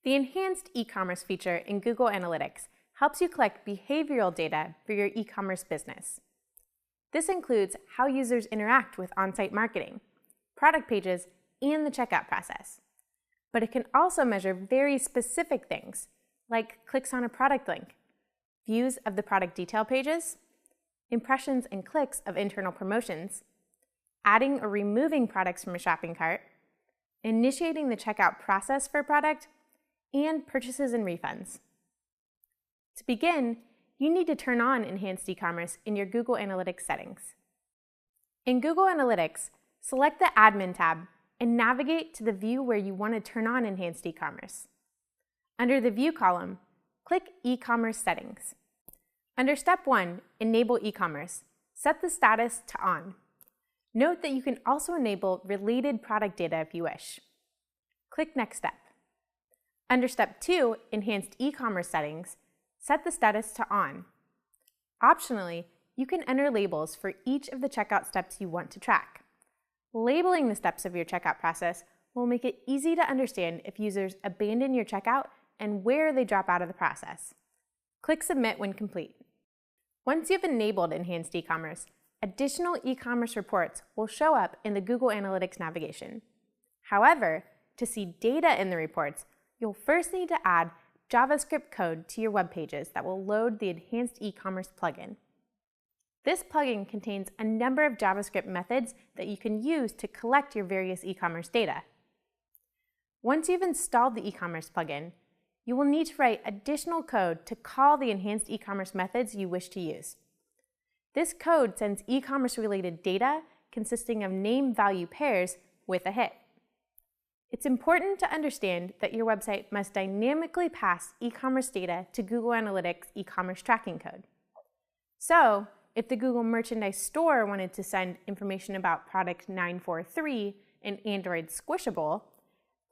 The enhanced e-commerce feature in Google Analytics helps you collect behavioral data for your e-commerce business. This includes how users interact with on-site marketing, product pages, and the checkout process. But it can also measure very specific things, like clicks on a product link, views of the product detail pages, impressions and clicks of internal promotions, adding or removing products from a shopping cart, initiating the checkout process for a product, and purchases and refunds. To begin, you need to turn on Enhanced e-commerce in your Google Analytics settings. In Google Analytics, select the Admin tab and navigate to the view where you want to turn on Enhanced e-commerce. Under the View column, click E-commerce Settings. Under Step 1, Enable e-commerce, set the status to On. Note that you can also enable related product data if you wish. Click Next Step. Under Step 2, Enhanced e-commerce Settings, set the status to On. Optionally, you can enter labels for each of the checkout steps you want to track. Labeling the steps of your checkout process will make it easy to understand if users abandon your checkout and where they drop out of the process. Click Submit when complete. Once you've enabled Enhanced e-commerce, additional e-commerce reports will show up in the Google Analytics navigation. However, to see data in the reports, you'll first need to add JavaScript code to your web pages that will load the Enhanced e-commerce plugin. This plugin contains a number of JavaScript methods that you can use to collect your various e-commerce data. Once you've installed the e-commerce plugin, you will need to write additional code to call the Enhanced e-commerce methods you wish to use. This code sends e-commerce-related data consisting of name-value pairs with a hit. It's important to understand that your website must dynamically pass e-commerce data to Google Analytics e-commerce tracking code. So, if the Google Merchandise Store wanted to send information about product 943, an Android Squishable,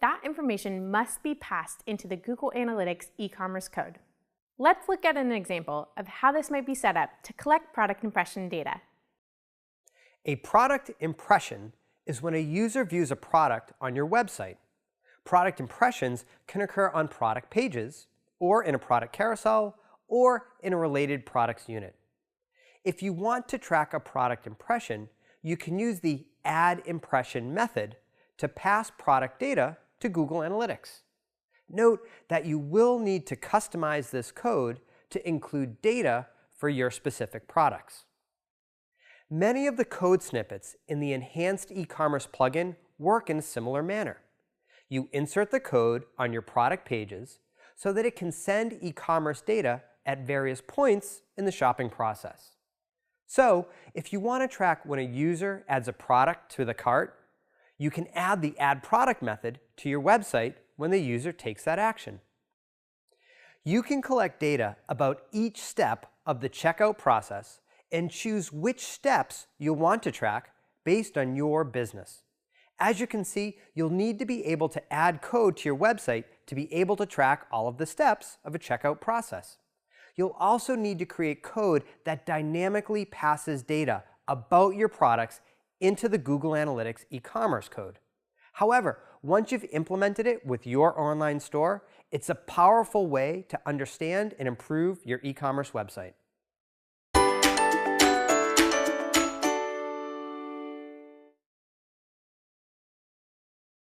that information must be passed into the Google Analytics e-commerce code. Let's look at an example of how this might be set up to collect product impression data. A product impression is when a user views a product on your website. Product impressions can occur on product pages, or in a product carousel, or in a related products unit. If you want to track a product impression, you can use the Add Impression method to pass product data to Google Analytics. Note that you will need to customize this code to include data for your specific products. Many of the code snippets in the Enhanced e-commerce plugin work in a similar manner. You insert the code on your product pages so that it can send e-commerce data at various points in the shopping process. So, if you want to track when a user adds a product to the cart, you can add the Add Product method to your website when the user takes that action. You can collect data about each step of the checkout process and choose which steps you'll want to track based on your business. As you can see, you'll need to be able to add code to your website to be able to track all of the steps of a checkout process. You'll also need to create code that dynamically passes data about your products into the Google Analytics e-commerce code. However, once you've implemented it with your online store, it's a powerful way to understand and improve your e-commerce website.